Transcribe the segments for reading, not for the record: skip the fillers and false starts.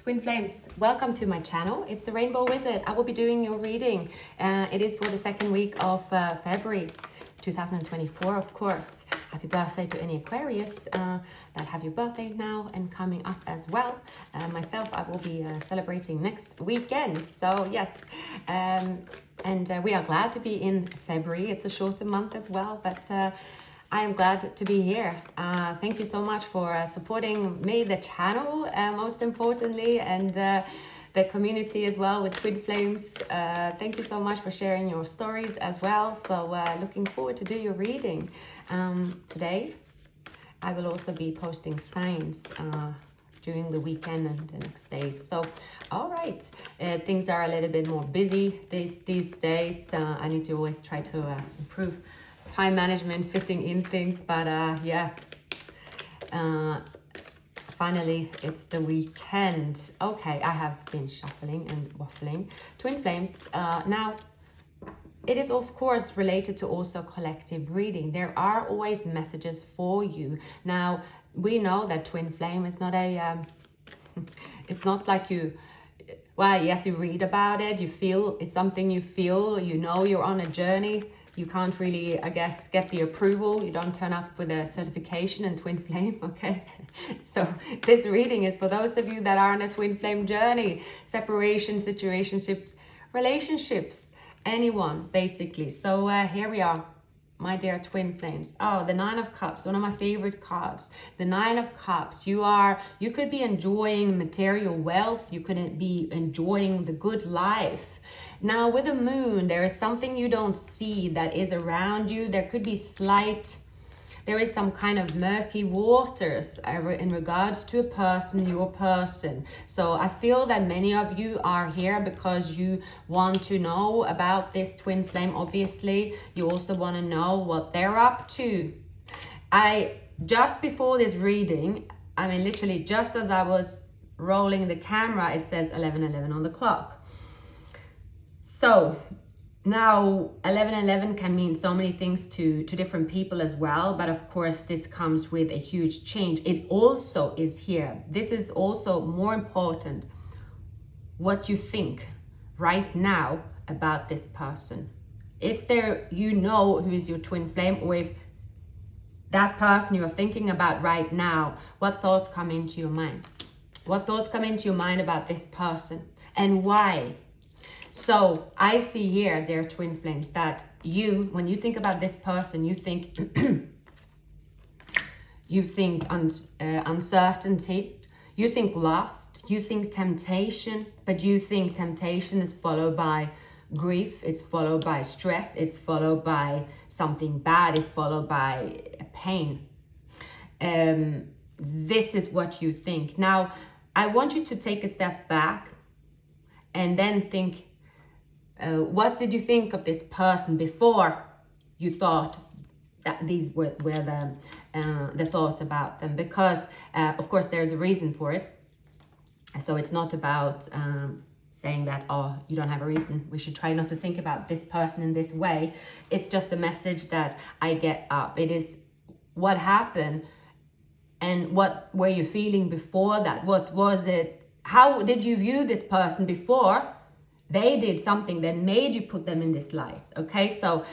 Twin Flames, welcome to my channel. It's the Rainbow Wizard. I will be doing your reading. It is for the second week of February 2024, of course. Happy birthday to any Aquarius that have your birthday now and coming up as well. Myself, I will be celebrating next weekend. So yes, we are glad to be in February. It's a shorter month as well, but I am glad to be here. Thank you so much for supporting me, the channel, most importantly, and the community as well with Twin Flames. Thank you so much for sharing your stories as well. So looking forward to do your reading. Today, I will also be posting signs during the weekend and the next days. So, all right, things are a little bit more busy these days. I need to always try to improve time management, fitting in things, but finally it's the weekend. Okay, I have been shuffling and waffling. Twin Flames, now it is of course related to also collective reading. There are always messages for you. Now we know that Twin Flame is not a it's not like you, well, yes, you read about it, you feel it's something you feel, you know, you're on a journey. You can't really, I guess, get the approval. You don't turn up with a certification in Twin Flame, okay? So this reading is for those of you that are on a Twin Flame journey, separation, situationships, relationships, anyone, basically. So here we are, my dear Twin Flames. Oh, the Nine of Cups, one of my favorite cards. The Nine of Cups, you could be enjoying material wealth. You could be enjoying the good life. Now with the moon, there is something you don't see that is around you. There could be there is some kind of murky waters in regards to a person, your person. So I feel that many of you are here because you want to know about this Twin Flame, obviously. You also want to know what they're up to. Just before this reading, I mean, literally just as I was rolling the camera, it says 11:11 on the clock. So now 11:11 can mean so many things to different people as well, but of course this comes with a huge change. It also is here. This is also more important, what you think right now about this person. If you know who is your Twin Flame, or if that person you're thinking about right now, what thoughts come into your mind? What thoughts come into your mind about this person and why? So I see here, dear Twin Flames, that when you think about this person, you think uncertainty, you think lust, you think temptation, but you think temptation is followed by grief, it's followed by stress, it's followed by something bad, it's followed by pain. This is what you think. Now, I want you to take a step back and then think, what did you think of this person before you thought that these were the thoughts about them? Because of course there's a reason for it. So it's not about saying that, oh, you don't have a reason, we should try not to think about this person in this way. It's just a message that I get up. It is what happened and what were you feeling before that? What was it? How did you view this person before they did something that made you put them in this light? Okay, so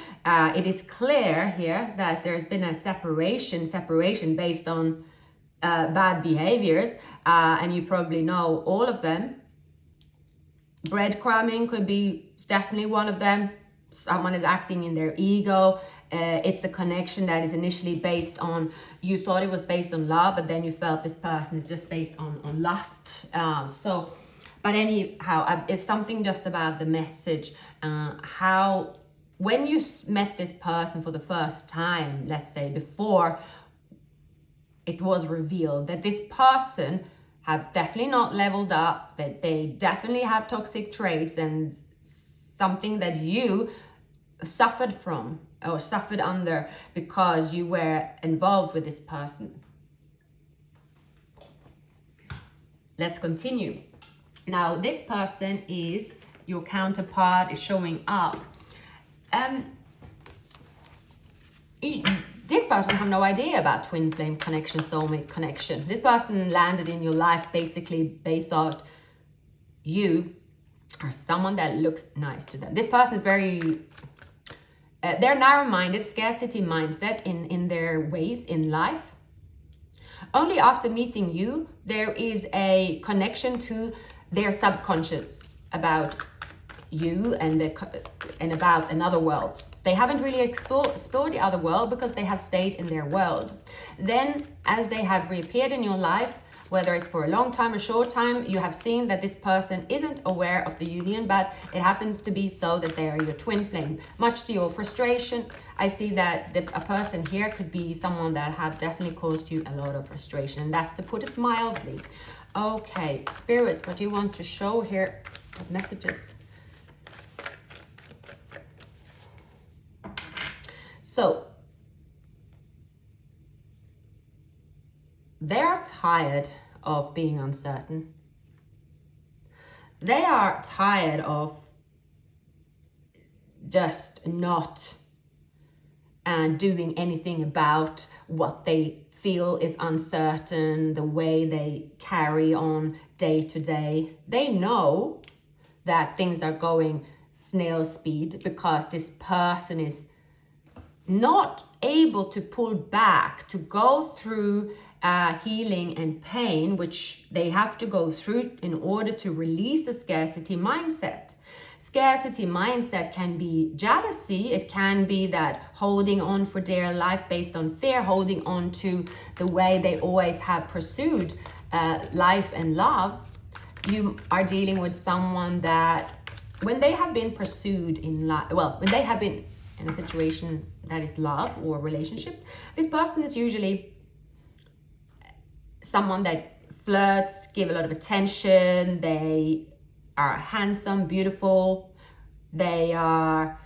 it is clear here that there's been a separation based on bad behaviors, and you probably know all of them. Breadcrumbing could be definitely one of them. Someone is acting in their ego. It's a connection that is initially based on, you thought it was based on love, but then you felt this person is just based on lust. But anyhow, it's something just about the message, how when you met this person for the first time, let's say before it was revealed that this person have definitely not leveled up, that they definitely have toxic traits and something that you suffered from or suffered under because you were involved with this person. Let's continue. Now, this person is your counterpart, is showing up. This person have no idea about twin flame connection, soulmate connection. This person landed in your life, basically, they thought you are someone that looks nice to them. This person is very, they're narrow-minded, scarcity mindset in their ways in life. Only after meeting you, there is a connection to their subconscious about you and about another world. They haven't really explored the other world because they have stayed in their world. Then, as they have reappeared in your life, whether it's for a long time or short time, you have seen that this person isn't aware of the union, but it happens to be so that they are your twin flame. Much to your frustration, I see that a person here could be someone that have definitely caused you a lot of frustration. That's to put it mildly. Okay, spirits, what do you want to show here? What messages? So, they are tired of being uncertain. They are tired of just not doing anything about what they feel is uncertain, the way they carry on day to day. They know that things are going snail speed because this person is not able to pull back, to go through healing and pain, which they have to go through in order to release a scarcity mindset. Scarcity mindset can be jealousy. It can be that holding on for dear life based on fear, holding on to the way they always have pursued life and love. You are dealing with someone that when they have been pursued in life, well, when they have been in a situation that is love or relationship, this person is usually someone that flirts, give a lot of attention, they are handsome, beautiful, they are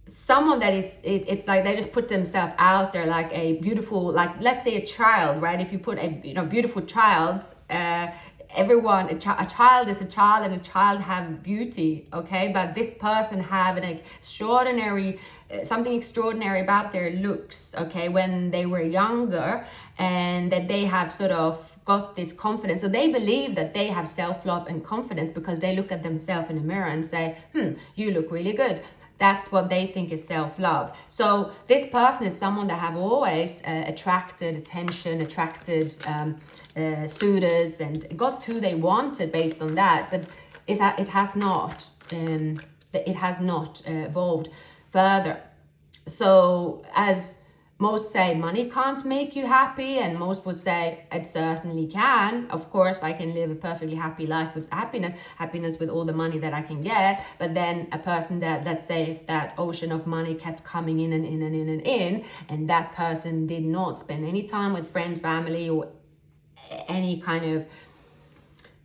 someone that is, it's like they just put themselves out there like a beautiful, like let's say a child, right? If you put a beautiful child, everyone, a child is a child and a child have beauty, okay? But this person have an extraordinary, something extraordinary about their looks, okay, when they were younger, and that they have sort of got this confidence. So they believe that they have self-love and confidence because they look at themselves in the mirror and say, you look really good. That's what they think is self-love. So this person is someone that have always attracted attention, attracted suitors, and got who they wanted based on that. But it has not evolved further. So as most say, money can't make you happy, and most would say it certainly can. Of course, I can live a perfectly happy life with happiness with all the money that I can get. But then a person that, let's say, if that ocean of money kept coming in and in and in and in, and that person did not spend any time with friends, family, or any kind of,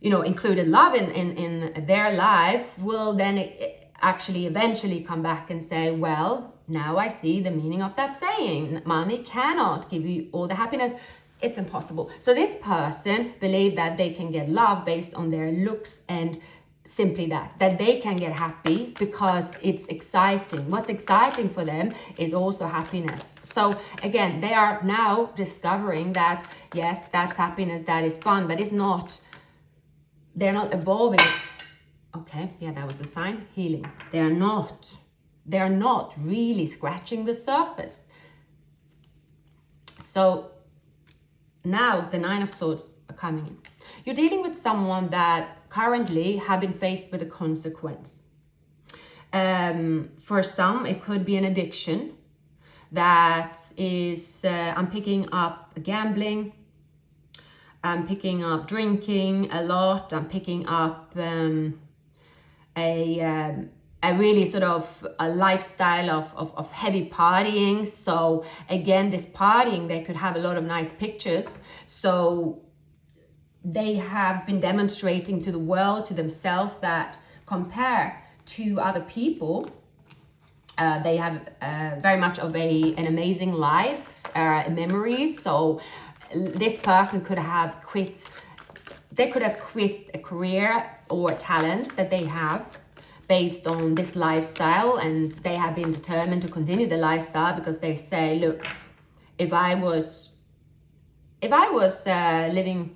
included love in their life, will then actually eventually come back and say, well, now I see the meaning of that saying. Money cannot give you all the happiness. It's impossible. So this person believe that they can get love based on their looks, and simply that they can get happy because it's exciting. What's exciting for them is also happiness. So again, they are now discovering that, yes, that's happiness, that is fun, but they're not evolving. Okay, yeah, that was a sign. Healing. They're not really scratching the surface. So now the Nine of Swords are coming in. You're dealing with someone that currently have been faced with a consequence. For some, it could be an addiction that is, I'm picking up gambling, I'm picking up drinking a lot, I'm picking up a really sort of a lifestyle of heavy partying. So again, this partying, they could have a lot of nice pictures. So they have been demonstrating to the world, to themselves, that compare to other people, they have very much of an amazing life, memories. So this person could have quit a career or talents that they have based on this lifestyle, and they have been determined to continue the lifestyle because they say, look, if I was living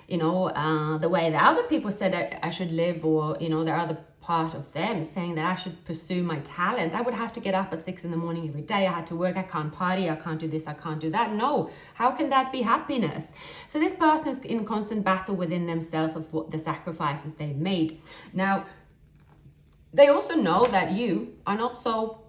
the way that other people said that I should live, or, there are other part of them saying that I should pursue my talent. I would have to get up at 6 in the morning every day. I had to work. I can't party. I can't do this. I can't do that. No. How can that be happiness? So this person is in constant battle within themselves of what the sacrifices they've made. Now, they also know that you are not so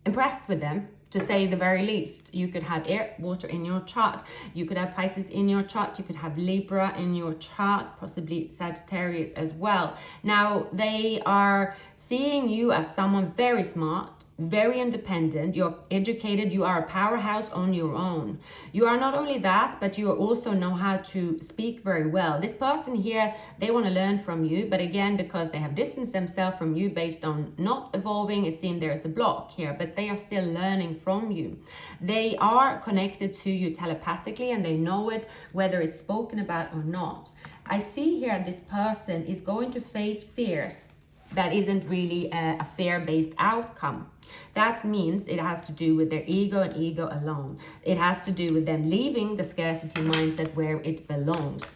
impressed with them, to say the very least. You could have air, water in your chart. You could have Pisces in your chart. You could have Libra in your chart, possibly Sagittarius as well. Now, they are seeing you as someone very smart, very independent. You're educated. You are a powerhouse on your own. You are not only that, but you also know how to speak very well. This person here, they want to learn from you, but again, because they have distanced themselves from you based on not evolving, it seems there's a block here, but they are still learning from you. They are connected to you telepathically, and they know it, whether it's spoken about or not. I see here this person is going to face fears that isn't really a fear-based outcome. That means it has to do with their ego and ego alone. It has to do with them leaving the scarcity mindset where it belongs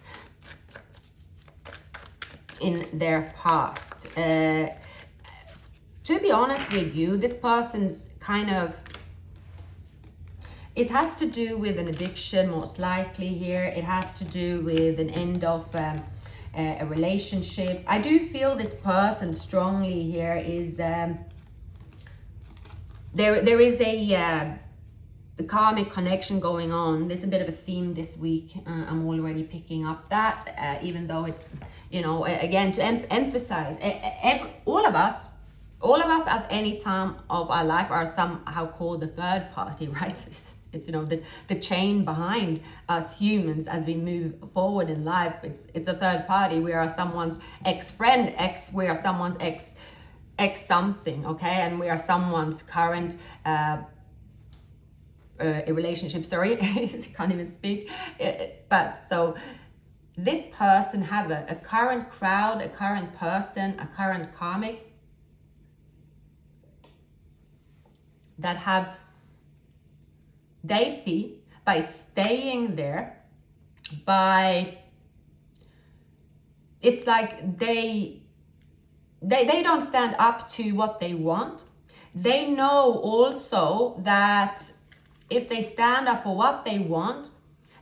in their past. To be honest with you, this person's it has to do with an addiction, most likely here. It has to do with an end of a relationship. I do feel this person strongly here is there is a karmic connection going on. There's a bit of a theme this week. I'm already picking up that, even though it's, again, to emphasize, all of us at any time of our life are somehow called the third party, right? It's the chain behind us humans as we move forward in life. It's a third party. We are someone's ex-friend, we are someone's ex something, okay? And we are someone's current relationship, sorry. Can't even speak. But so this person have a current crowd, a current person, a current karmic that they see by staying there, it's like they don't stand up to what they want. They know also that if they stand up for what they want,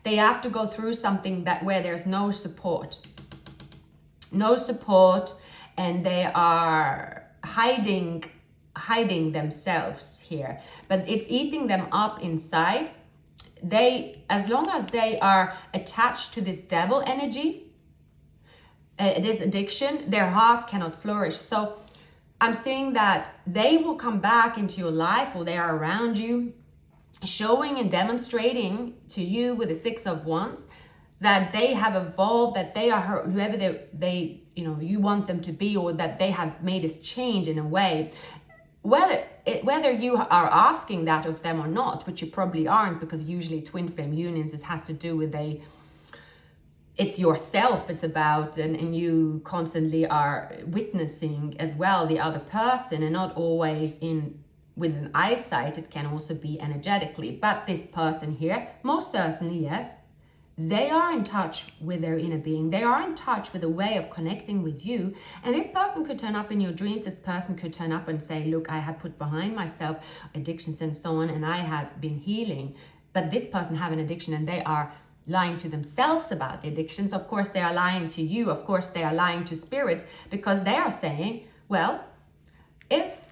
they have to go through something where there's no support, and they are hiding themselves here, but it's eating them up inside. As long as they are attached to this devil energy, this addiction, their heart cannot flourish. So I'm seeing that they will come back into your life, or they are around you, showing and demonstrating to you with the Six of Wands that they have evolved, that they are whoever they you want them to be, or that they have made this change in a way. Whether you are asking that of them or not, which you probably aren't, because usually twin flame unions, it has to do with it's yourself, it's about, and you constantly are witnessing as well the other person, and not always with an eyesight. It can also be energetically. But this person here, most certainly, yes, they are in touch with their inner being. They are in touch with a way of connecting with you. And this person could turn up in your dreams. This person could turn up and say, look, I have put behind myself addictions and so on, and I have been healing. But this person have an addiction, and they are lying to themselves about the addictions. Of course, they are lying to you. Of course, they are lying to spirits, because they are saying, well, if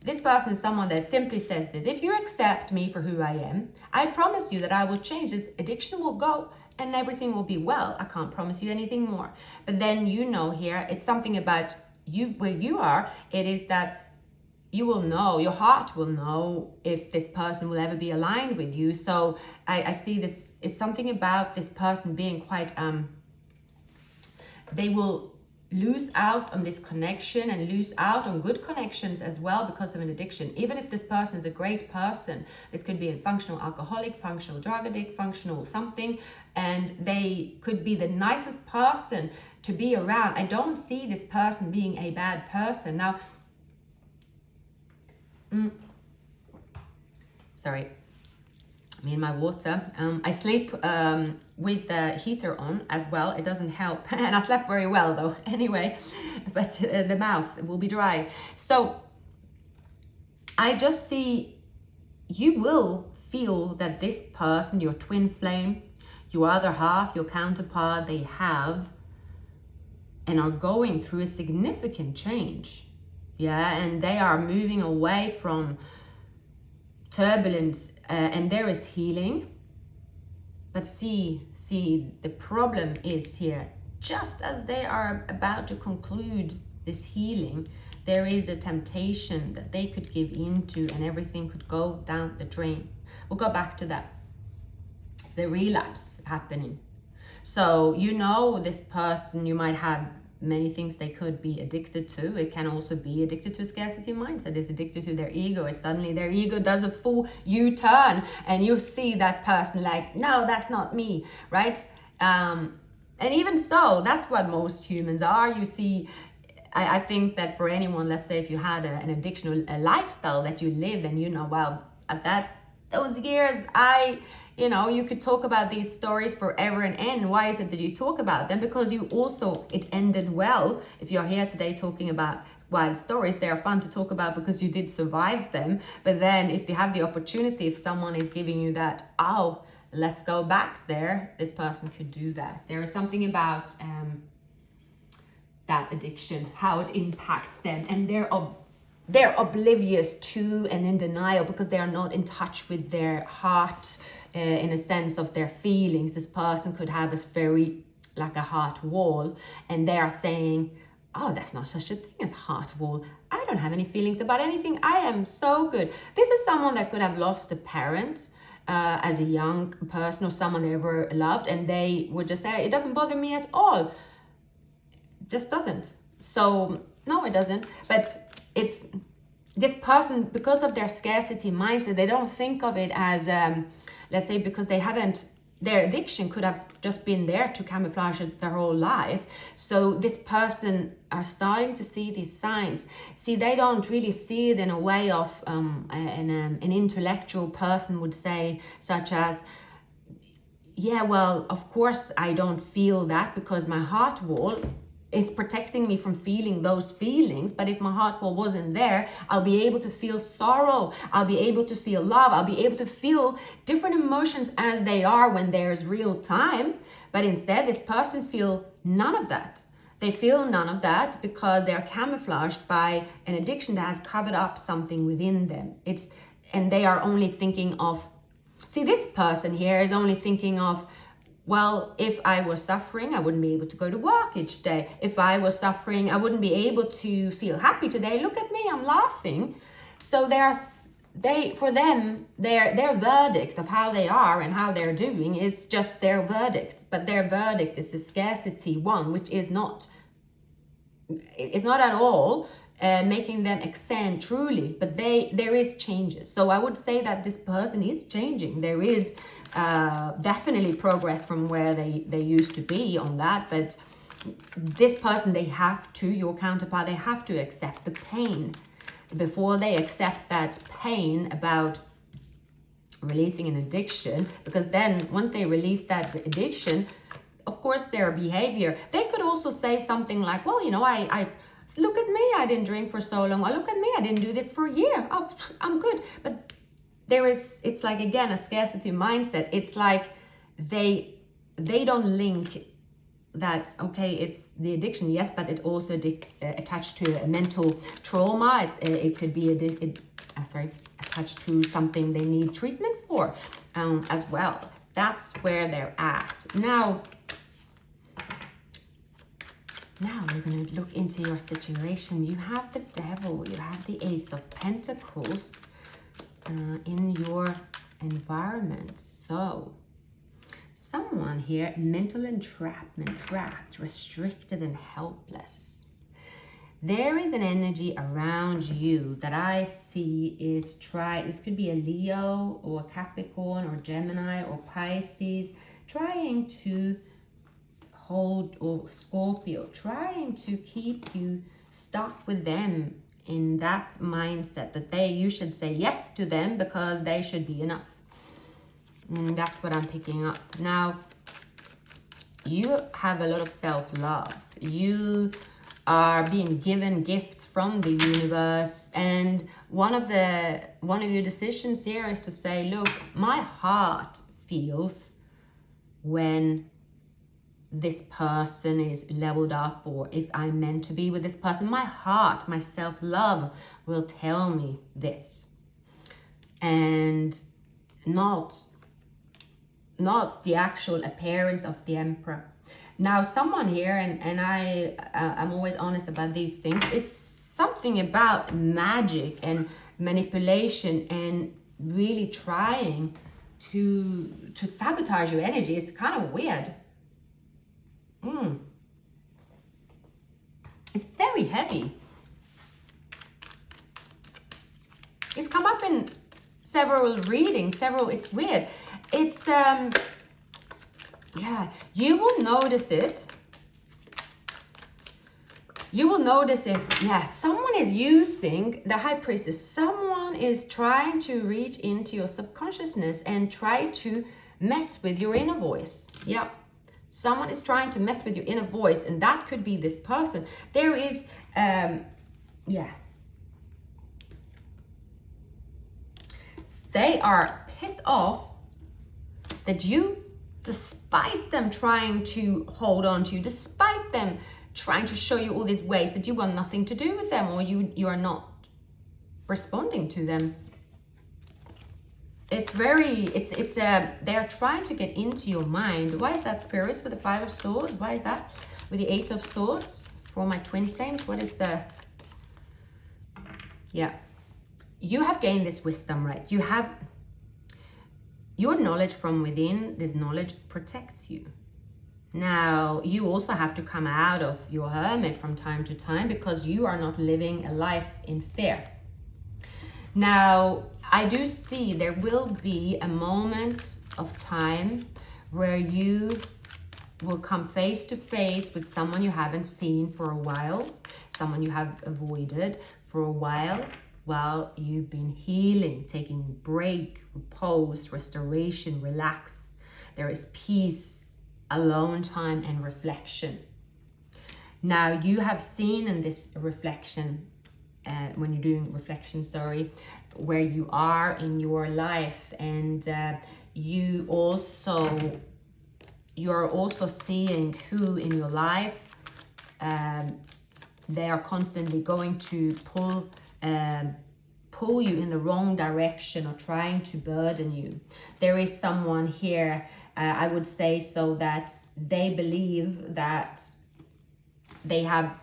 this person is someone that simply says this: if you accept me for who I am, I promise you that I will change. This addiction will go and everything will be well. I can't promise you anything more. But then here, it's something about you, where you are. It is that you will know, your heart will know if this person will ever be aligned with you. So I see this, it's something about this person being quite, they will lose out on this connection and lose out on good connections as well because of an addiction. Even if this person is a great person, this could be a functional alcoholic, functional drug addict, functional something, and they could be the nicest person to be around. I don't see this person being a bad person. Now, sorry. me and my water. I sleep with the heater on as well. It doesn't help. And I slept very well though, anyway, but the mouth will be dry. So I just see you will feel that this person, your twin flame, your other half, your counterpart, they have and are going through a significant change. Yeah, and they are moving away from turbulence and there is healing. But see, the problem is here, just as they are about to conclude this healing, there is a temptation that they could give into and everything could go down the drain. We'll go back to that. It's the relapse happening. So, you know, this person, you might have many things they could be addicted to. It can also be addicted to scarcity mindset. It's addicted to their ego. It's suddenly their ego does a full U-turn and you see that person like, no, that's not me, right? And even so, that's what most humans are. You see, I think that for anyone, let's say if you had an addiction or a lifestyle that you lived and you know, well, at those years, you could talk about these stories forever and end. Why is it that you talk about them? Because you also, it ended well. If you're here today talking about wild stories, they are fun to talk about because you did survive them. But then if you have the opportunity, if someone is giving you that, oh, let's go back there, this person could do that. There is something about that addiction, how it impacts them, and they're oblivious to and in denial because they are not in touch with their heart in a sense of their feelings. This person could have this very like a heart wall and they are saying, oh, that's not such a thing as heart wall. I don't have any feelings about anything. I am so good. This is someone that could have lost a parent as a young person or someone they ever loved, and they would just say, it doesn't bother me at all. Just doesn't. So no, it doesn't. But it's this person, because of their scarcity mindset, they don't think of it as let's say, because they haven't, their addiction could have just been there to camouflage it their whole life. So this person are starting to see these signs. See, they don't really see it in a way of an intellectual person would say, such as, yeah, well, of course I don't feel that because my heart wall is protecting me from feeling those feelings. But if my heart wall wasn't there, I'll be able to feel sorrow. I'll be able to feel love. I'll be able to feel different emotions as they are when there's real time. But instead, this person feel none of that. They feel none of that because they are camouflaged by an addiction that has covered up something within them. And they are only thinking of, see, this person here is only thinking of, well, if I was suffering, I wouldn't be able to go to work each day. If I was suffering, I wouldn't be able to feel happy today. Look at me, I'm laughing. So for them, their verdict of how they are and how they're doing is just their verdict. But their verdict is a scarcity one, which is not at all making them ascend truly. But there is changes. So I would say that this person is changing. There is definitely progress from where they used to be on that, but this person, your counterpart, they have to accept the pain before they accept that pain about releasing an addiction, because then once they release that addiction, of course their behavior, they could also say something like, well, I look at me, I didn't drink for so long, or look at me, I didn't do this for a year, oh, I'm good. But it's like, again, a scarcity mindset. It's like they don't link that, okay, it's the addiction, yes, but it also attached to a mental trauma. It could be attached to something they need treatment for as well. That's where they're at. Now we're going to look into your situation. You have the Devil, you have the Ace of Pentacles in your environment. So someone here, mental entrapment, trapped, restricted and helpless. There is an energy around you that I see is this could be a Leo or Capricorn or Gemini or Pisces, trying to hold, or Scorpio, trying to keep you stuck with them in that mindset that you should say yes to them because they should be enough. That's what I'm picking up. Now, you have a lot of self-love. You are being given gifts from the universe, and one of your decisions here is to say, look, my heart feels when this person is leveled up, or if I'm meant to be with this person. My heart, my self-love will tell me this, and not the actual appearance of the Emperor. Now, someone here, and I'm always honest about these things, it's something about magic and manipulation and really trying to sabotage your energy. It's kind of weird. It's very heavy. It's come up in several readings, it's weird. It's, yeah, you will notice it. You will notice it, yeah, someone is using the High Priestess. Someone is trying to reach into your subconsciousness and try to mess with your inner voice. Yeah, someone is trying to mess with your inner voice, and that could be this person. There is, yeah. They are pissed off that you, despite them trying to hold on to you, despite them trying to show you all these ways that you want nothing to do with them, or you are not responding to them. It's very, they're trying to get into your mind. Why is that, spirits, with the Five of Swords? Why is that with the Eight of Swords for my twin flames? What is the, yeah. You have gained this wisdom, right? You have your knowledge from within. This knowledge protects you. Now, you also have to come out of your hermit from time to time, because you are not living a life in fear. Now, I do see there will be a moment of time where you will come face to face with someone you haven't seen for a while, someone you have avoided for a while you've been healing, taking break, repose, restoration, relax. There is peace, alone time, and reflection. Now, you have seen in this reflection, when you're doing reflection, where you are in your life, and you're also seeing who in your life they are constantly going to pull you in the wrong direction, or trying to burden you. There is someone here, I would say, so that they believe that they're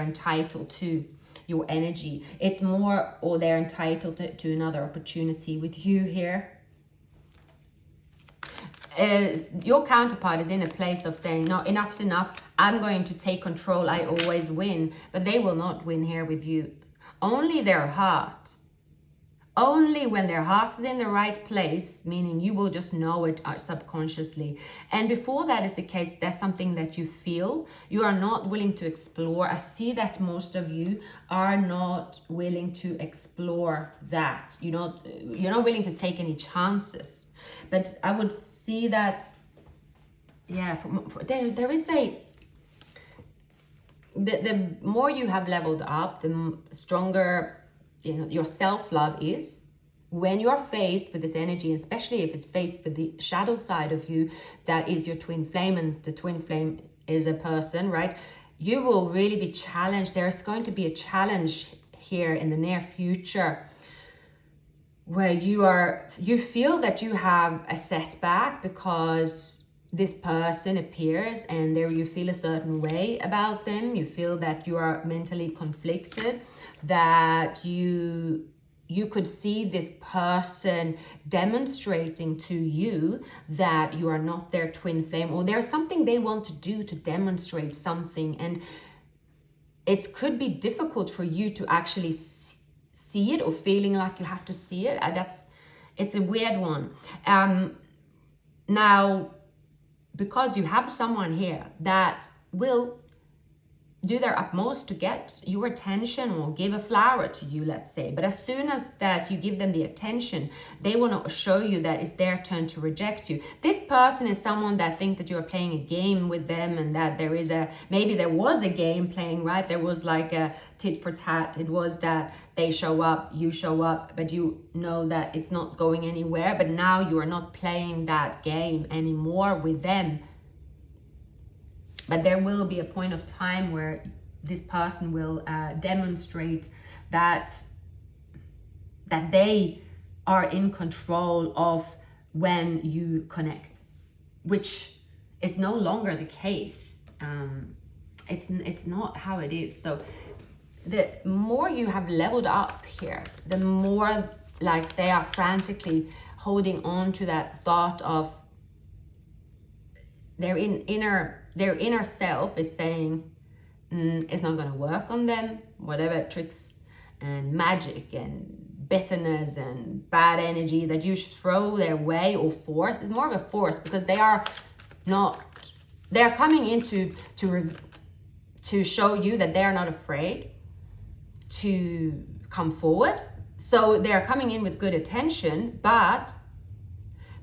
entitled to your energy. It's more, or they're entitled to another opportunity with you here. Your counterpart is in a place of saying, no, enough's enough. I'm going to take control. I always win. But they will not win here with you. Only their heart. Only when their heart is in the right place, meaning you will just know it subconsciously. And before that is the case, there's something that you feel. You are not willing to explore. I see that most of you are not willing to explore that. You're not willing to take any chances. But I would see that, yeah, there is a, the more you have leveled up, the stronger, your self-love is. When you're faced with this energy, especially if it's faced with the shadow side of you, that is your twin flame, and the twin flame is a person, right? You will really be challenged. There's going to be a challenge here in the near future where you feel that you have a setback because this person appears, and there you feel a certain way about them. You feel that you are mentally conflicted, that you could see this person demonstrating to you that you are not their twin flame, or there's something they want to do to demonstrate something, and it could be difficult for you to actually see it, or feeling like you have to see it. It's a weird one. Now, because you have someone here that will do their utmost to get your attention or give a flower to you, let's say. But as soon as that you give them the attention, they want to show you that it's their turn to reject you. This person is someone that think that you're playing a game with them, and that there is maybe there was a game playing, right? There was like a tit for tat. It was that they show up, you show up, but you know that it's not going anywhere. But now you are not playing that game anymore with them. But there will be a point of time where this person will demonstrate that they are in control of when you connect, which is no longer the case. It's not how it is. So the more you have leveled up here, the more like they are frantically holding on to that thought of their inner self is saying it's not going to work on them. Whatever tricks and magic and bitterness and bad energy that you throw their way or force is more of a force, because they are coming in to show you that they are not afraid to come forward. So they are coming in with good intention, but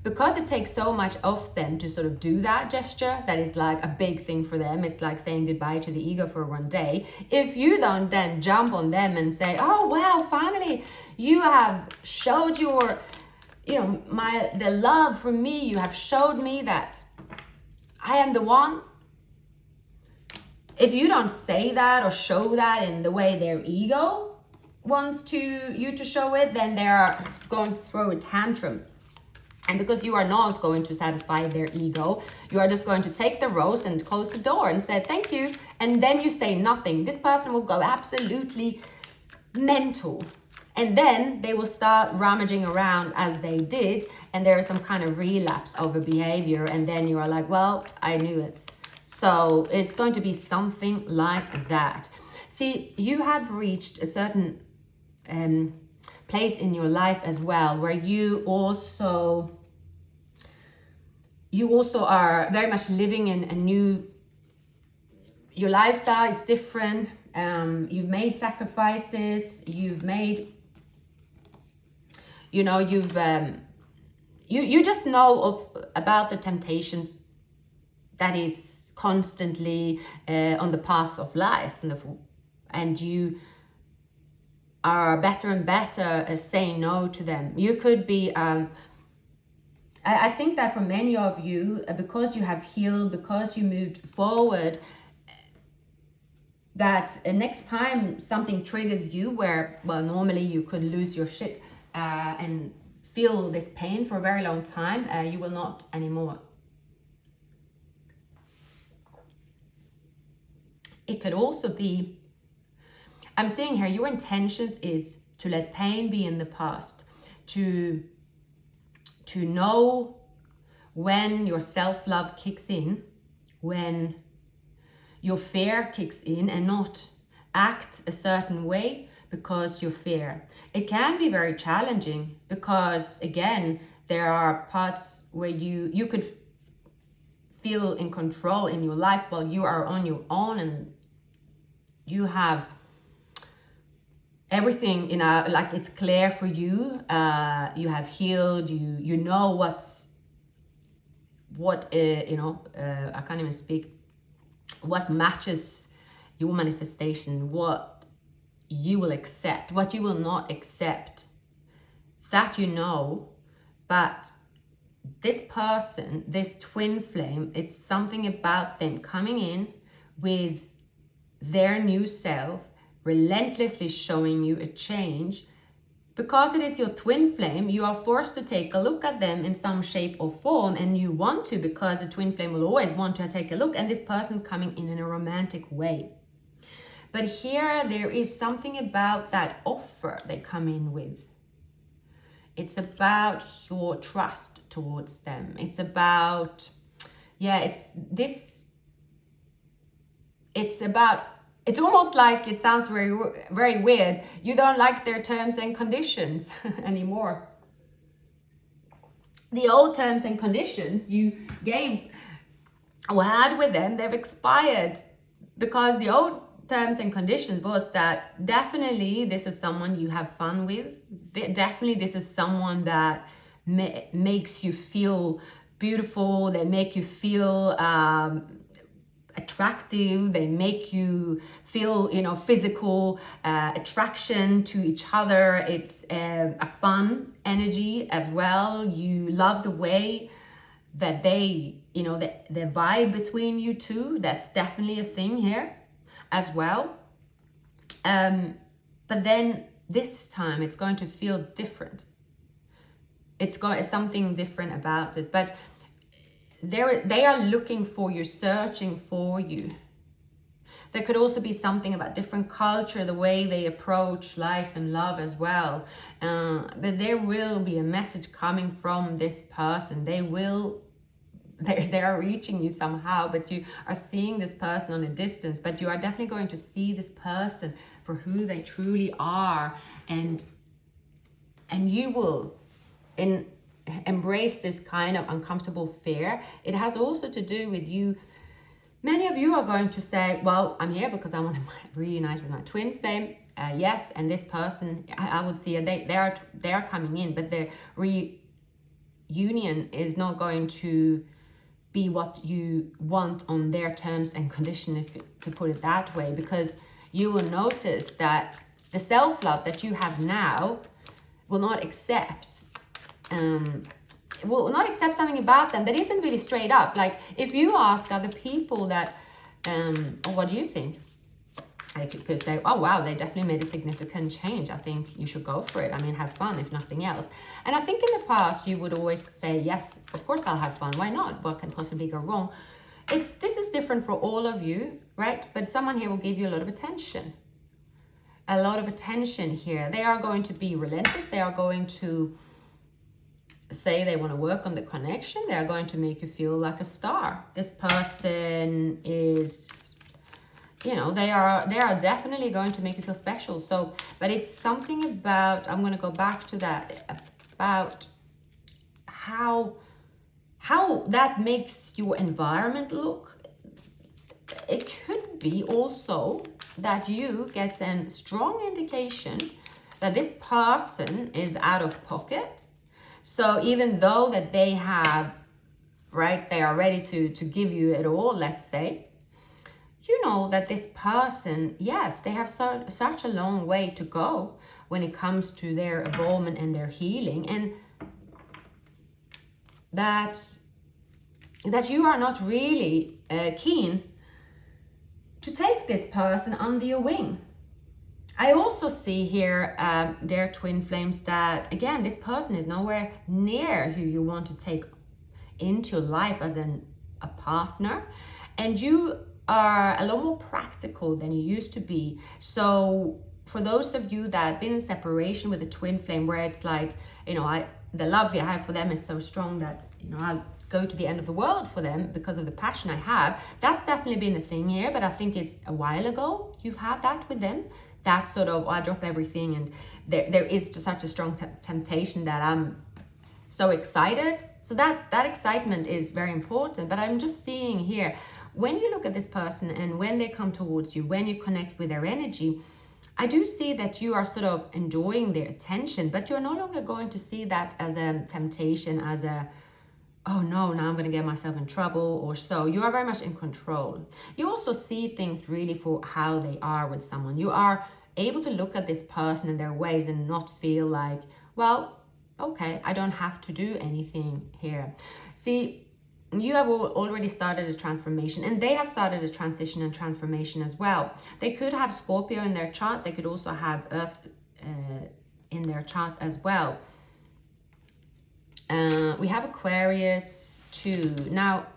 because it takes so much of them to sort of do that gesture, that is like a big thing for them. It's like saying goodbye to the ego for one day. If you don't then jump on them and say, oh, wow, finally, you have showed your, the love for me. You have showed me that I am the one. If you don't say that or show that in the way their ego wants you to show it, then they are going to throw a tantrum. And because you are not going to satisfy their ego, you are just going to take the rose and close the door and say thank you. And then you say nothing. This person will go absolutely mental. And then they will start rummaging around as they did. And there is some kind of relapse of a behavior. And then you are like, well, I knew it. So it's going to be something like that. See, you have reached a certain place in your life as well, where you also are very much living in a new, your lifestyle is different. You've made sacrifices, you've made, you just know about the temptations that is constantly on the path of life, and you are better and better at saying no to them. You could be, I think that for many of you, because you have healed, because you moved forward, that next time something triggers you where, well, normally you could lose your shit and feel this pain for a very long time, you will not anymore. It could also be, I'm seeing here, your intentions is to let pain be in the past, to know when your self-love kicks in, when your fear kicks in, and not act a certain way because you fear. It can be very challenging because, again, there are parts where you could feel in control in your life while you are on your own, and you have everything like it's clear for you. You have healed. You know I can't even speak. What matches your manifestation? What you will accept? What you will not accept? That you know. But this person, this twin flame, it's something about them coming in with their new self, relentlessly showing you a change. Because it is your twin flame, you are forced to take a look at them in some shape or form, and you want to, because the twin flame will always want to take a look, and this person's coming in a romantic way. But here there is something about that offer they come in with. It's about your trust towards them. It's about, it's almost like, it sounds very, very weird, you don't like their terms and conditions anymore. The old terms and conditions you gave or had with them, they've expired, because the old terms and conditions was that definitely this is someone you have fun with. Definitely this is someone that makes you feel beautiful. They make you feel attractive. They make you feel, you know, physical attraction to each other. It's a fun energy as well. You love the way that they, you know, the vibe between you two. That's definitely a thing here as well. But then this time it's going to feel different. It's got something different about it, but they are looking for you, searching for you. There could also be something about different culture, the way they approach life and love as well. But there will be a message coming from this person. They are reaching you somehow, but you are seeing this person on a distance, but you are definitely going to see this person for who they truly are, and you will embrace this kind of uncomfortable fear. It has also to do with you. Many of you are going to say, well, I'm here because I want to reunite with my twin flame. Yes, and this person, I would see they are coming in, but the reunion is not going to be what you want on their terms and conditions, to put it that way, because you will notice that the self-love that you have now will not accept something about them that isn't really straight up. Like if you ask other people that, what do you think? I could say, oh wow, they definitely made a significant change. I think you should go for it. I mean, have fun if nothing else. And I think in the past you would always say, yes, of course I'll have fun. Why not? What can possibly go wrong? This is different for all of you, right? But someone here will give you a lot of attention. A lot of attention here. They are going to be relentless. They are going to say they want to work on the connection. They are going to make you feel like a star. This person is, you know, they are definitely going to make you feel special. So, but it's something about, I'm going to go back to that, about how that makes your environment look. It could be also that you get a strong indication that this person is out of pocket. So even though that they have, right, they are ready to give you it all, let's say, you know that this person, yes, they have such a long way to go when it comes to their involvement and their healing, and that you are not really keen to take this person under your wing. I also see here, dear twin flames, that again, this person is nowhere near who you want to take into your life as a partner, and you are a lot more practical than you used to be. So for those of you that have been in separation with a twin flame, where it's like, you know, the love I have for them is so strong that, you know, I'll go to the end of the world for them because of the passion I have. That's definitely been a thing here, but I think it's a while ago you've had that with them. That sort of, I drop everything, and there is just such a strong temptation that I'm so excited. So that excitement is very important. But I'm just seeing here, when you look at this person and when they come towards you, when you connect with their energy, I do see that you are sort of enjoying their attention, but you're no longer going to see that as a temptation, as a, oh no, now I'm going to get myself in trouble or so. You are very much in control. You also see things really for how they are with someone. You are able to look at this person and their ways and not feel like, well, okay, I don't have to do anything here. See, you have already started a transformation, and they have started a transition and transformation as well. They could have Scorpio in their chart. They could also have Earth in their chart as well. We have Aquarius too. Now,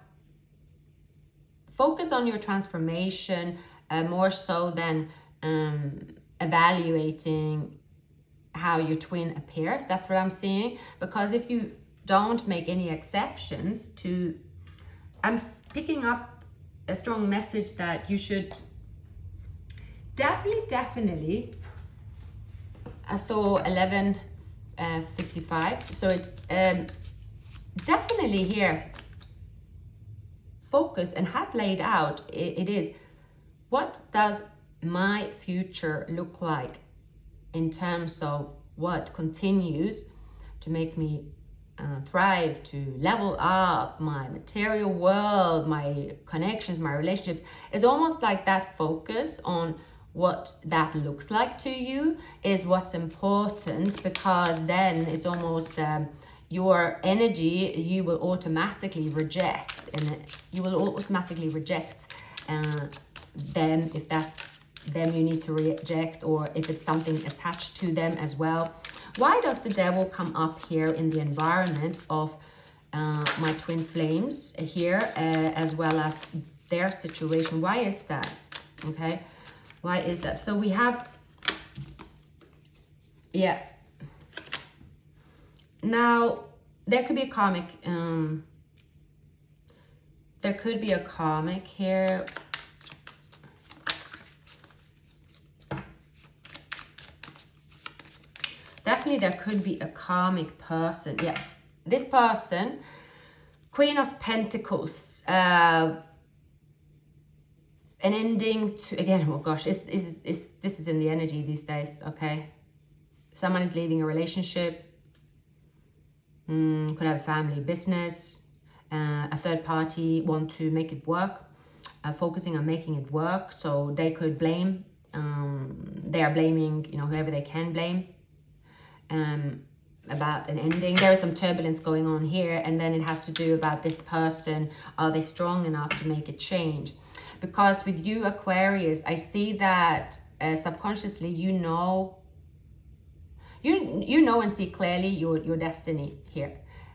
focus on your transformation more so than evaluating how your twin appears. That's what I'm seeing, because if you don't make any exceptions to, I'm picking up a strong message that you should definitely, I saw 11:55, so it's definitely here, focus and have laid out, it is, what does my future look like in terms of what continues to make me thrive, to level up my material world, my connections, my relationships. It's almost like that focus on what that looks like to you is what's important, because then it's almost your energy you will automatically reject, and you will automatically reject them if that's them you need to reject, or if it's something attached to them as well. Why does the devil come up here in the environment of my twin flames here, as well as their situation? Why is that? Okay, why is that? So we have, yeah. Now, there could be a karmic, there could be a karmic here. Definitely there could be a karmic person. Yeah, this person, Queen of Pentacles, an ending to, again, oh gosh, this is in the energy these days, okay? Someone is leaving a relationship, could have a family business, a third party want to make it work, focusing on making it work, so they could blame, they are blaming, you know, whoever they can blame, about an ending. There is some turbulence going on here, and then it has to do about this person. Are they strong enough to make a change? Because with you, Aquarius, I see that subconsciously you know and see clearly your destiny here.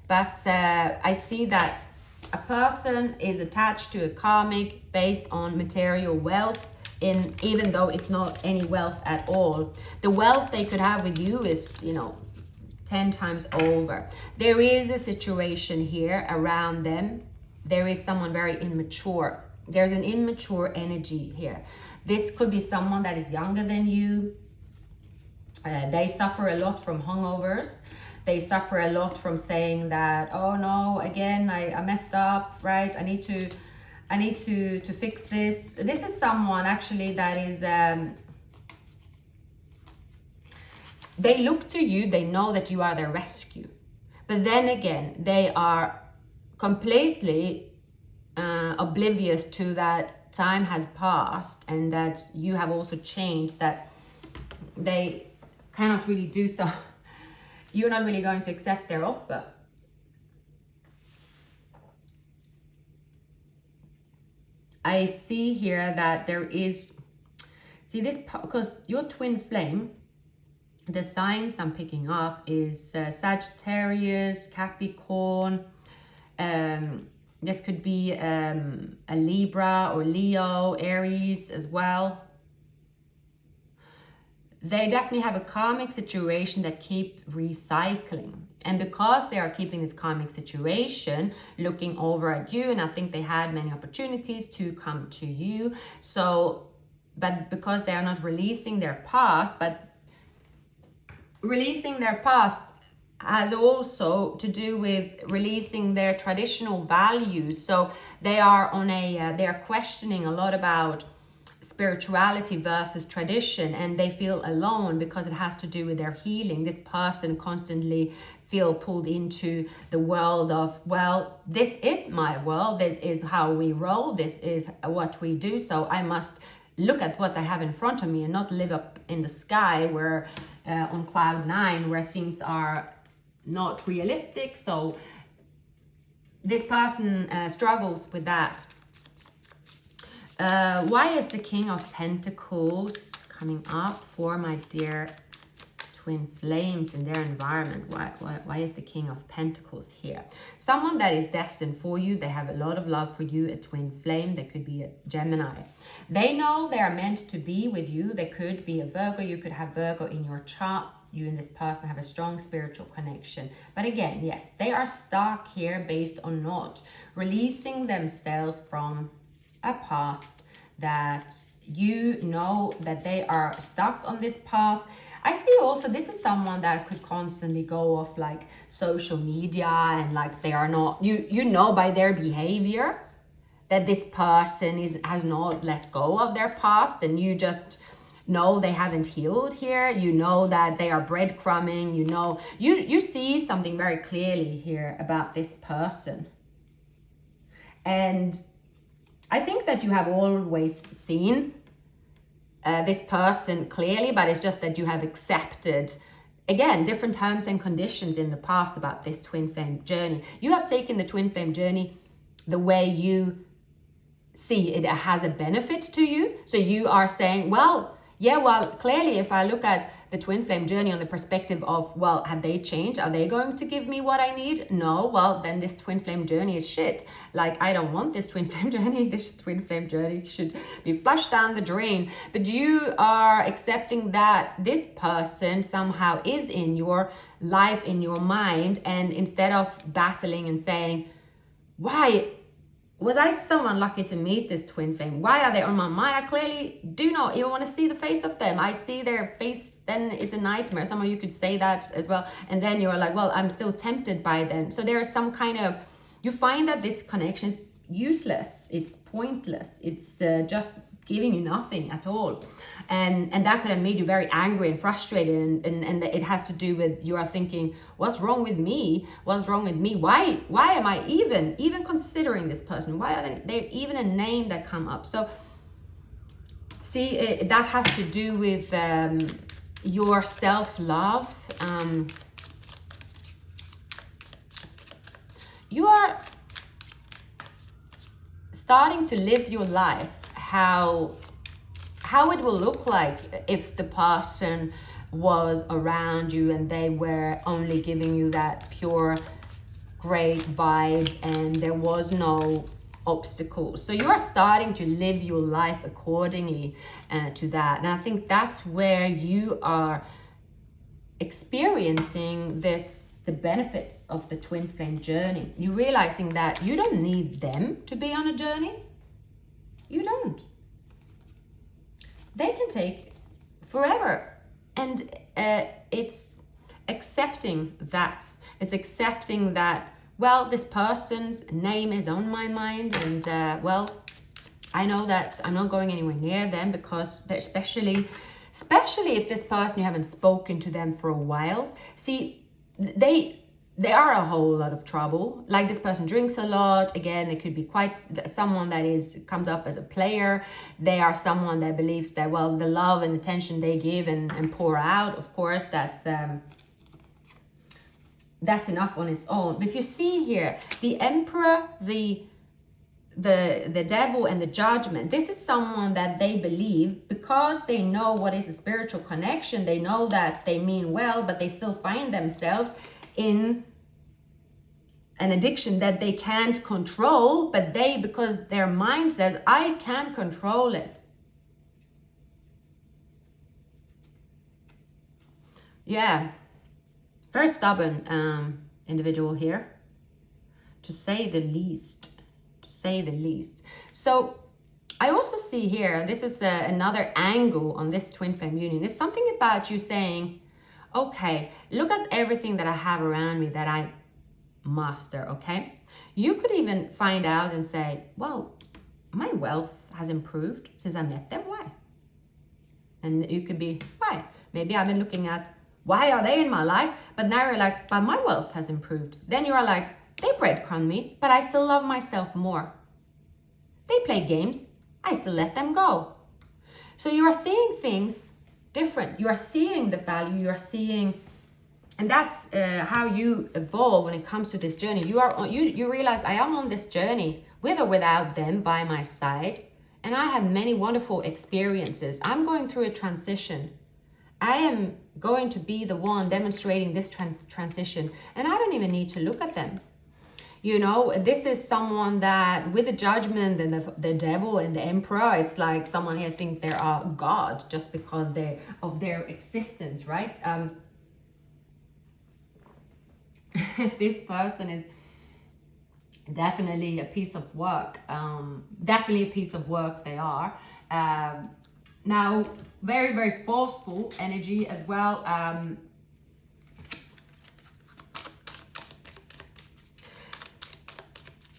But I see that a person is attached to a karmic based on material wealth, even though it's not any wealth at all. The wealth they could have with you is, you know, 10 times over. There is a situation here around them. There is someone very immature. There's an immature energy here. This could be someone that is younger than you. They suffer a lot from hangovers. They suffer a lot from saying that, oh no, again, I messed up, right? I need to fix this. This is someone actually that is, they look to you, they know that you are their rescue. But then again, they are completely oblivious to that time has passed and that you have also changed, that they cannot really do so. You're not really going to accept their offer. I see here that there is, see this, because your twin flame, the signs I'm picking up is Sagittarius, Capricorn. This could be a Libra or Leo, Aries as well. They definitely have a karmic situation that keep recycling. And because they are keeping this karmic situation, looking over at you, and I think they had many opportunities to come to you. So, but because they are not releasing their past, but releasing their past has also to do with releasing their traditional values. So they are on a, they are questioning a lot about spirituality versus tradition, and they feel alone because it has to do with their healing. This person constantly feel pulled into the world of, well, this is my world, this is how we roll, this is what we do, so I must look at what I have in front of me and not live up in the sky where on cloud nine, where things are not realistic. So this person struggles with that. Why is the King of Pentacles coming up for my dear twin flames in their environment? Why is the King of Pentacles here? Someone that is destined for you. They have a lot of love for you, a twin flame. They could be a Gemini. They know they are meant to be with you. They could be a Virgo. You could have Virgo in your chart. You and this person have a strong spiritual connection. But again, yes, they are stuck here based on not releasing themselves from a past, that you know that they are stuck on this path. I see also this is someone that could constantly go off like social media, and like they are not, you know by their behavior that this person has not let go of their past, and you just know they haven't healed here. You know that they are breadcrumbing. You know, you see something very clearly here about this person. And I think that you have always seen this person clearly, but it's just that you have accepted, again, different terms and conditions in the past about this twin flame journey. You have taken the twin flame journey the way you see it has a benefit to you. So you are saying, well, yeah, well, clearly, if I look at the twin flame journey on the perspective of, well, have they changed? Are they going to give me what I need? No, well, then this twin flame journey is shit. Like, I don't want this twin flame journey. This twin flame journey should be flushed down the drain. But you are accepting that this person somehow is in your life, in your mind. And instead of battling and saying, why was I so unlucky to meet this twin flame? Why are they on my mind? I clearly do not even want to see the face of them. I see their face, then it's a nightmare. Some of you could say that as well. And then you're like, well, I'm still tempted by them. So there is some kind of, you find that this connection is useless. It's pointless. It's just giving you nothing at all. And that could have made you very angry and frustrated. And it has to do with, you are thinking, what's wrong with me? What's wrong with me? Why am I even considering this person? Why are they even a name that come up? So see, that has to do with your self-love. You are starting to live your life how it will look like if the person was around you and they were only giving you that pure great vibe and there was no obstacles. So you are starting to live your life accordingly to that. And I think that's where you are experiencing the benefits of the twin flame journey. You're realizing that you don't need them to be on a journey. You don't. They can take forever. And it's accepting that. It's accepting that, well, this person's name is on my mind. And, well, I know that I'm not going anywhere near them because they're especially if this person, you haven't spoken to them for a while. See, they are a whole lot of trouble. Like, this person drinks a lot. Again, it could be quite someone that comes up as a player. They are someone that believes that, well, the love and attention they give and pour out, of course, that's enough on its own. But if you see here, the Emperor, the Devil and the Judgment, this is someone that they believe, because they know what is a spiritual connection, they know that they mean well, but they still find themselves in an addiction that they can't control, but because their mind says, I can't control it. Yeah, very stubborn individual here, to say the least. So I also see here, this is another angle on this twin flame union. There's something about you saying, okay, look at everything that I have around me that I master, okay? You could even find out and say, well, my wealth has improved since I met them. Why? And you could be, why? Maybe I've been looking at, why are they in my life? But now you're like, but my wealth has improved. Then you're like, they breadcrumb me, but I still love myself more. They play games, I still let them go. So you are seeing things different. You are seeing the value, you are seeing, and that's how you evolve when it comes to this journey. You realize, I am on this journey with or without them by my side, and I have many wonderful experiences. I'm going through a transition. I am going to be the one demonstrating this transition, and I don't even need to look at them. You know, this is someone that, with the Judgment and the Devil and the Emperor, it's like someone here think they are God just because of their existence, right? This person is definitely a piece of work. Definitely a piece of work they are. Now, very, very forceful energy as well.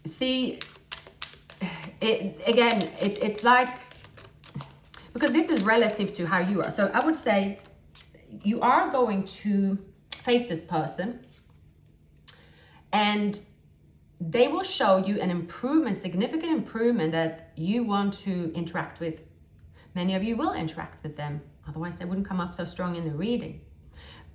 See, It's like, because this is relative to how you are. So I would say you are going to face this person, and they will show you an improvement, significant improvement that you want to interact with. Many of you will interact with them, otherwise they wouldn't come up so strong in the reading.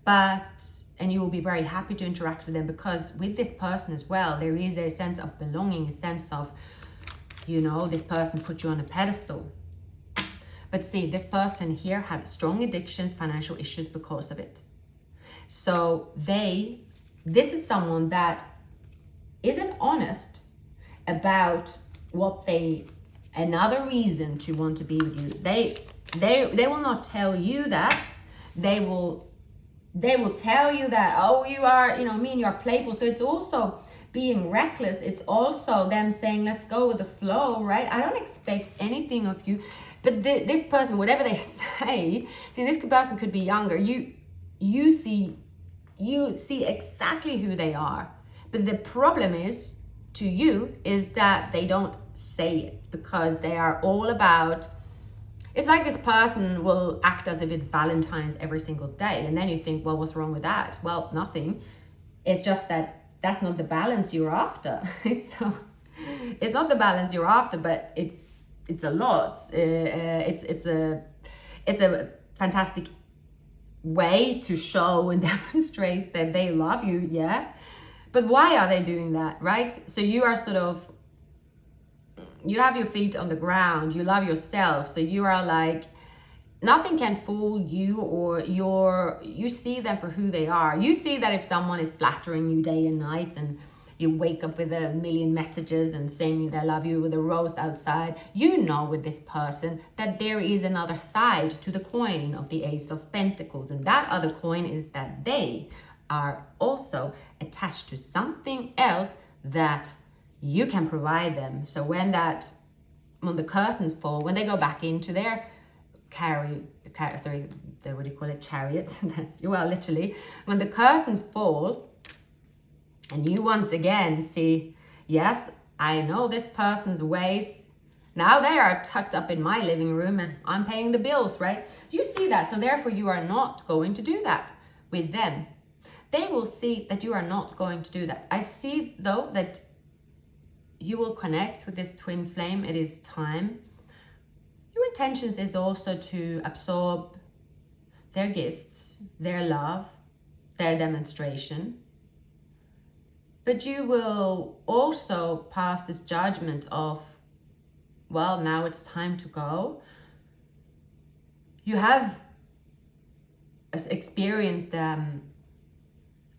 And you will be very happy to interact with them, because with this person as well, there is a sense of belonging, a sense of, this person put you on a pedestal. But see, this person here had strong addictions, financial issues because of it. So this is someone that isn't honest about another reason to want to be with you. They will not tell you that. They will tell you that, oh, you are, you are playful. So it's also being reckless. It's also them saying, let's go with the flow, right? I don't expect anything of you. But this person, whatever they say, see, this person could be younger. You see exactly who they are. But the problem is, to you, is that they don't say it, because they are all about, it's like this person will act as if it's Valentine's every single day. And then you think, well, what's wrong with that? Well, nothing. It's just that's not the balance you're after. It's not the balance you're after, but it's a lot. It's a fantastic way to show and demonstrate that they love you, yeah? But why are they doing that, right? So you are you have your feet on the ground, you love yourself, so you are like, nothing can fool you, or you see them for who they are. You see that if someone is flattering you day and night, and you wake up with 1,000,000 messages and saying they love you with a rose outside, you know with this person that there is another side to the coin of the Ace of Pentacles. And that other coin is that they are also attached to something else that you can provide them. So when the curtains fall, when they go back into their chariot, well, literally, when the curtains fall, and you once again see, yes, I know this person's ways. Now they are tucked up in my living room and I'm paying the bills, right? You see that, so therefore you are not going to do that with them. They will see that you are not going to do that. I see, though, that you will connect with this twin flame. It is time. Your intentions is also to absorb their gifts, their love, their demonstration. But you will also pass this judgment of, well, now it's time to go. You have experienced a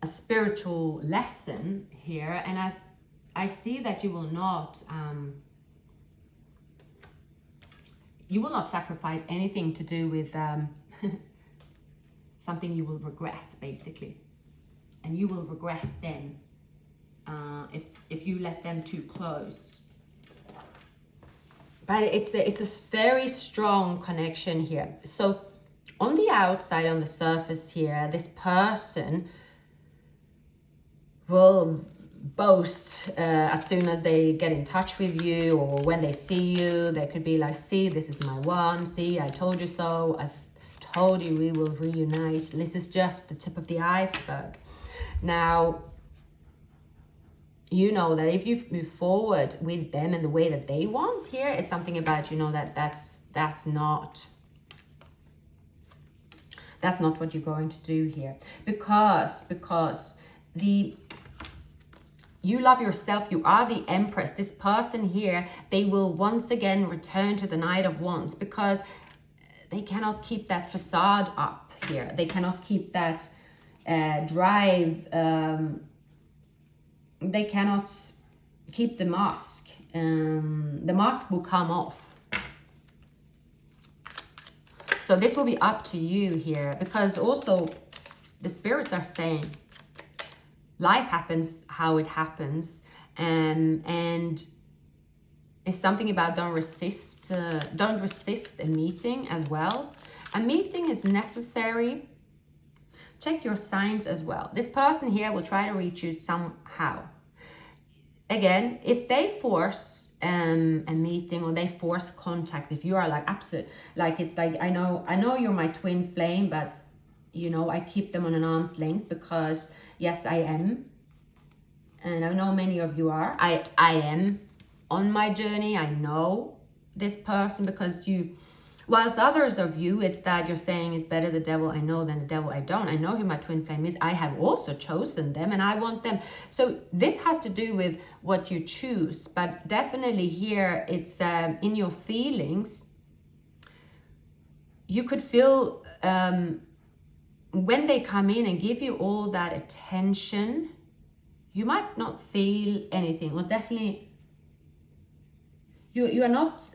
spiritual lesson here, and I see that you will not sacrifice anything to do with something you will regret, basically, and you will regret then if you let them too close. But it's a very strong connection here. So on the outside, on the surface here, this person will boast as soon as they get in touch with you, or when they see you. They could be like, see, this is my one, see, I told you so, I've told you we will reunite. This is just the tip of the iceberg. Now, you know that if you move forward with them in the way that they want, here is something about, that's not what you're going to do here, because you love yourself. You are the Empress. This person here, they will once again return to the Knight of Wands, because they cannot keep that facade up here. They cannot keep that drive. They cannot keep the mask. The mask will come off. So this will be up to you here, because also the spirits are saying life happens how it happens, and it's something about don't resist a meeting as well. A meeting is necessary. Check your signs as well. This person here will try to reach you somehow. Again, if they force a meeting, or they force contact. If you are like absolute, like it's like I know you're my twin flame, but you know, I keep them on an arm's length because yes, I am, and I know many of you are. I am on my journey. I know this person because you, whilst others of you, it's that you're saying it's better the devil I know than the devil I don't. I know who my twin flame is. I have also chosen them and I want them. So this has to do with what you choose, but definitely here it's in your feelings. You could feel when they come in and give you all that attention, you might not feel anything, or definitely you are not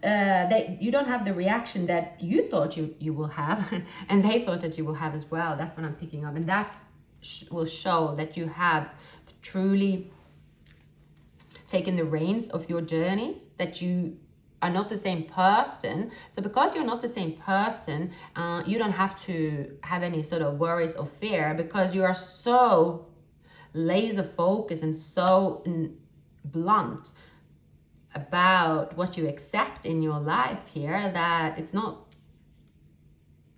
you don't have the reaction that you thought you will have and they thought that you will have as well. That's what I'm picking up, and that will show that you have truly taken the reins of your journey, that you are not the same person. So because you're not the same person, you don't have to have any sort of worries or fear, because you are so laser focused and so blunt about what you accept in your life here, that it's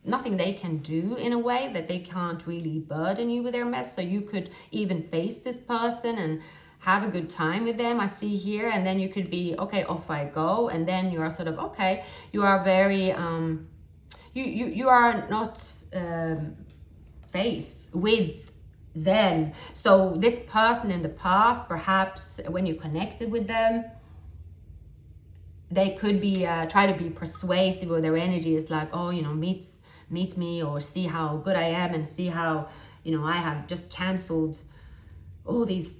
nothing they can do, in a way that they can't really burden you with their mess. So you could even face this person and have a good time with them, I see here, and then you could be okay, off I go, and then you are sort of okay, you are very you are not faced with them. So this person in the past, perhaps when you connected with them, they could be try to be persuasive, or their energy is like, oh, you know, meet me, or see how good I am, and see how, you know, I have just cancelled all these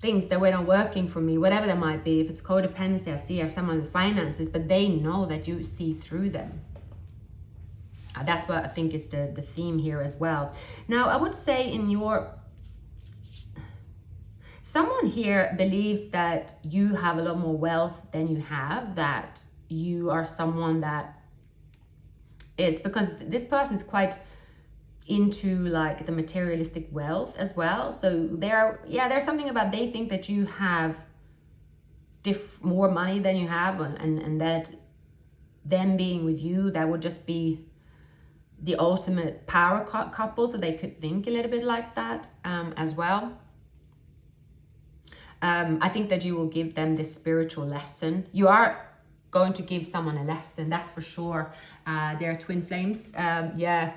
things that were not working for me, whatever that might be. If it's codependency, I see, or someone with finances, but they know that you see through them. That's what I think is the theme here as well. Now, I would say someone here believes that you have a lot more wealth than you have, that you are someone that is, because this person is quite into like the materialistic wealth as well. So there's something about, they think that you have more money than you have, and that them being with you, that would just be the ultimate power couple. So they could think a little bit like that as well. I think that you will give them this spiritual lesson. You are going to give someone a lesson, that's for sure. They're twin flames. Yeah.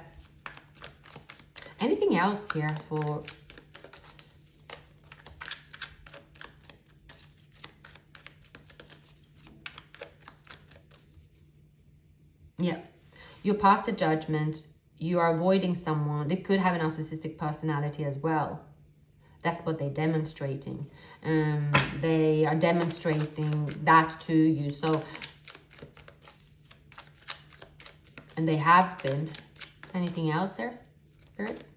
Anything else here for... Yeah. You're past a judgment. You are avoiding someone. They could have a narcissistic personality as well. That's what they're demonstrating. They are demonstrating that to you. So, and they have been. Anything else there, spirits?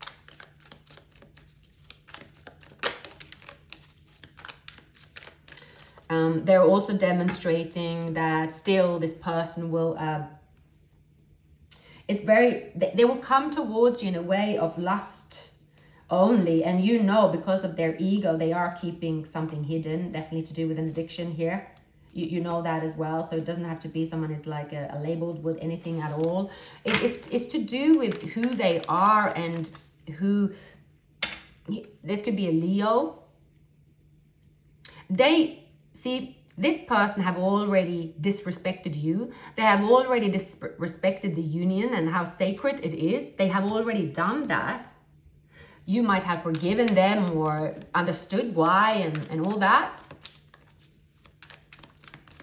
They're also demonstrating that still this person will... they will come towards you in a way of lust only, and you know, because of their ego, they are keeping something hidden, definitely to do with an addiction here. You know that as well. So it doesn't have to be someone is like labeled with anything at all. It's to do with who they are, and who... This could be a Leo. They see... This person have already disrespected you. They have already disrespected the union and how sacred it is. They have already done that. You might have forgiven them or understood why and all that.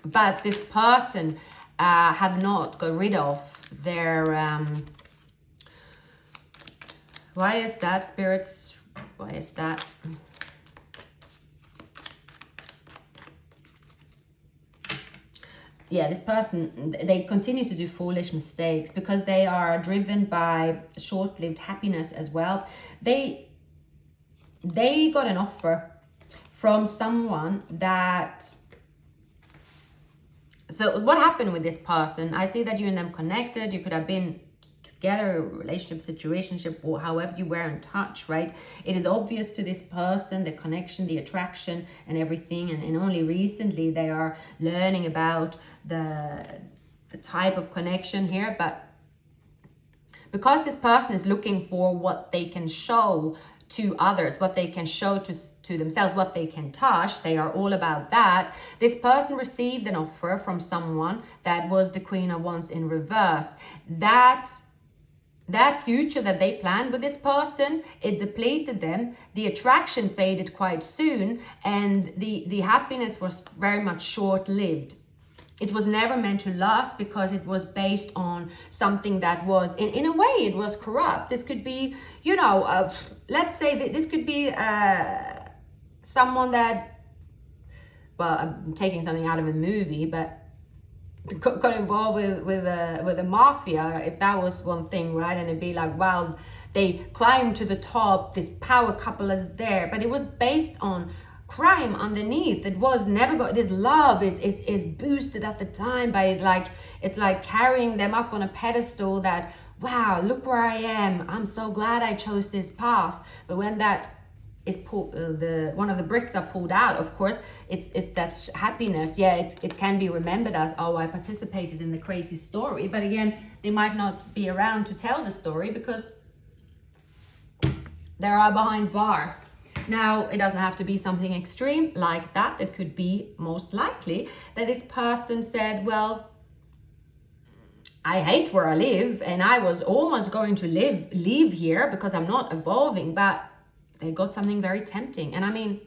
But this person have not got rid of their... why is that, spirits? Why is that? Yeah, this person, they continue to do foolish mistakes because they are driven by short-lived happiness as well. They got an offer from someone that... So what happened with this person? I see that you and them connected. You could have been together, relationship, situationship, or however you were in touch, right? It is obvious to this person, the connection, the attraction and everything. And only recently they are learning about the type of connection here. But because this person is looking for what they can show to others, what they can show to themselves, what they can touch, they are all about that. This person received an offer from someone that was the Queen of Wands in reverse. That future that they planned with this person, it depleted them. The attraction faded quite soon, and the happiness was very much short-lived. It was never meant to last because it was based on something that was, in a way, it was corrupt. This could be, you know, let's say that this could be someone that, well, I'm taking something out of a movie, but got involved with the mafia, if that was one thing, right? And it'd be like, wow, they climbed to the top, this power couple is there, but it was based on crime underneath. It was never got, this love is boosted at the time by like, it's like carrying them up on a pedestal that, wow, look where I am, I'm so glad I chose this path. But when that is pulled, one of the bricks are pulled out, of course, it's that happiness. Yeah, it can be remembered as, oh, I participated in the crazy story, but again, they might not be around to tell the story because they are behind bars. Now, it doesn't have to be something extreme like that. It could be most likely that this person said, well, I hate where I live and I was almost going to leave here because I'm not evolving, but they got something very tempting. And I mean,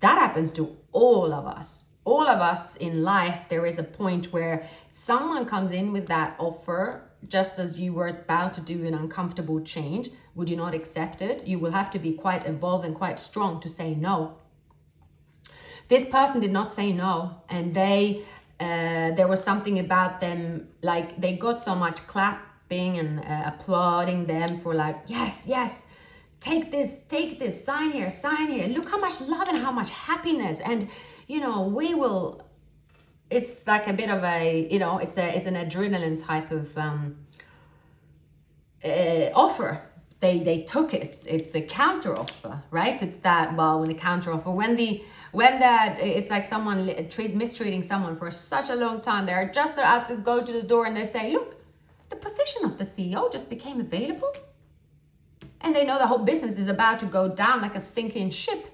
that happens to all of us. All of us in life, there is a point where someone comes in with that offer just as you were about to do an uncomfortable change. Would you not accept it? You will have to be quite evolved and quite strong to say no. This person did not say no, and there was something about them, like they got so much clapping and applauding them for like, yes, take this, sign here, look how much love and how much happiness, and you know, we will. It's like a bit of a, you know, it's an adrenaline type of offer. They took it. It's a counter offer, right? It's that, well, when the counter offer, when that it's like someone mistreating someone for such a long time, they're just about to go to the door and they say, look, the position of the CEO just became available, and they know the whole business is about to go down like a sinking ship.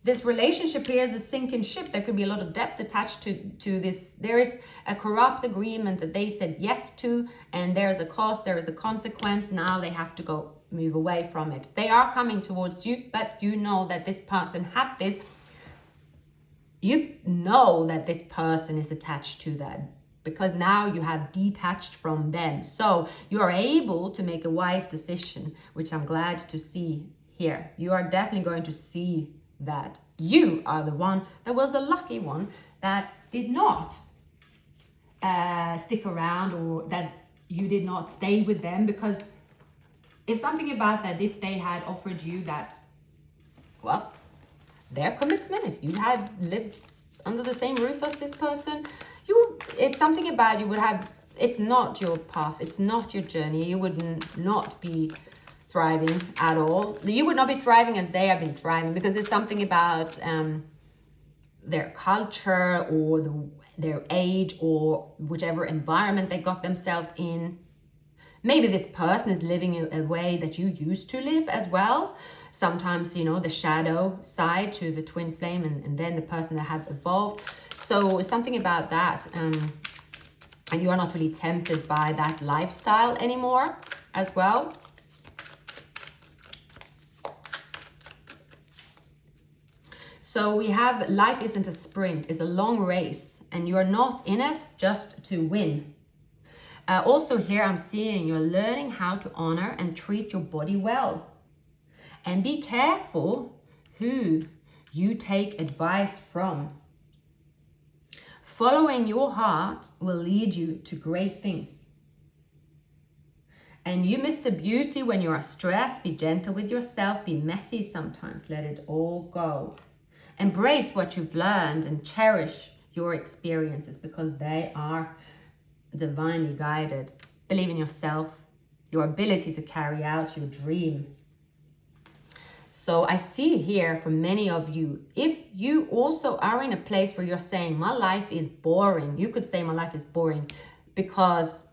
This relationship here is a sinking ship. There could be a lot of debt attached to this. There is a corrupt agreement that they said yes to, and there is a cost, there is a consequence. Now they have to move away from it. They are coming towards you, but you know that this person have this. You know that this person is attached to them because now you have detached from them. So you are able to make a wise decision, which I'm glad to see here. You are definitely going to see that you are the one that was the lucky one that did not stick around, or that you did not stay with them, because it's something about that. If they had offered you that, well, their commitment, if you had lived under the same roof as this person, it's something about you would have, it's not your path, it's not your journey, you would not be thriving at all. You would not be thriving as they have been thriving, because it's something about their culture or their age or whichever environment they got themselves in. Maybe this person is living a way that you used to live as well. Sometimes, you know, the shadow side to the twin flame, and then the person that have evolved. So something about that, and you are not really tempted by that lifestyle anymore as well. So we have, life isn't a sprint, it's a long race, and you're not in it just to win. Also here I'm seeing you're learning how to honor and treat your body well. And be careful who you take advice from. Following your heart will lead you to great things. And you miss the beauty when you are stressed. Be gentle with yourself, be messy sometimes, let it all go. Embrace what you've learned and cherish your experiences because they are divinely guided. Believe in yourself, your ability to carry out your dream. So I see here for many of you, if you also are in a place where you're saying, my life is boring. You could say my life is boring because,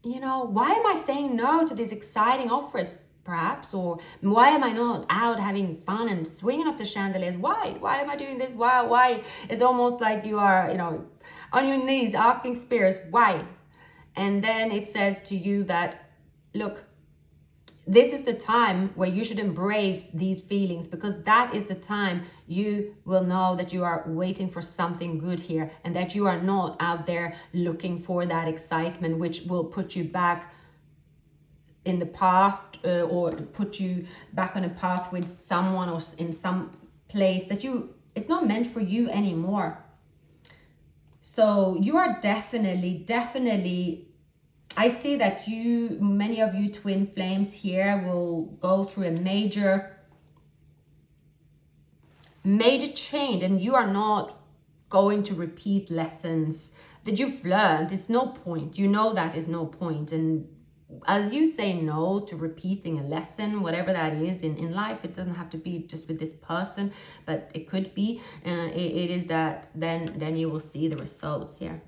you know, why am I saying no to these exciting offers perhaps? Or why am I not out having fun and swinging off the chandeliers? Why am I doing this? Why? It's almost like you are, you know, on your knees asking spirits, why? And then it says to you that, look, this is the time where you should embrace these feelings, because that is the time you will know that you are waiting for something good here, and that you are not out there looking for that excitement, which will put you back in the past or put you back on a path with someone or in some place that it's not meant for you anymore. So you are definitely, I see that many of you twin flames here will go through a major change, and you are not going to repeat lessons that you've learned. It's no point. You know that is no point. And as you say no to repeating a lesson, whatever that is in life, it doesn't have to be just with this person, but it could be. It is that then you will see the results here.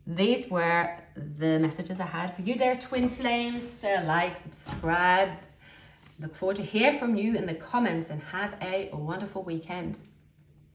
These were the messages I had for you there, twin flames. Like, subscribe. Look forward to hear from you in the comments, and have a wonderful weekend.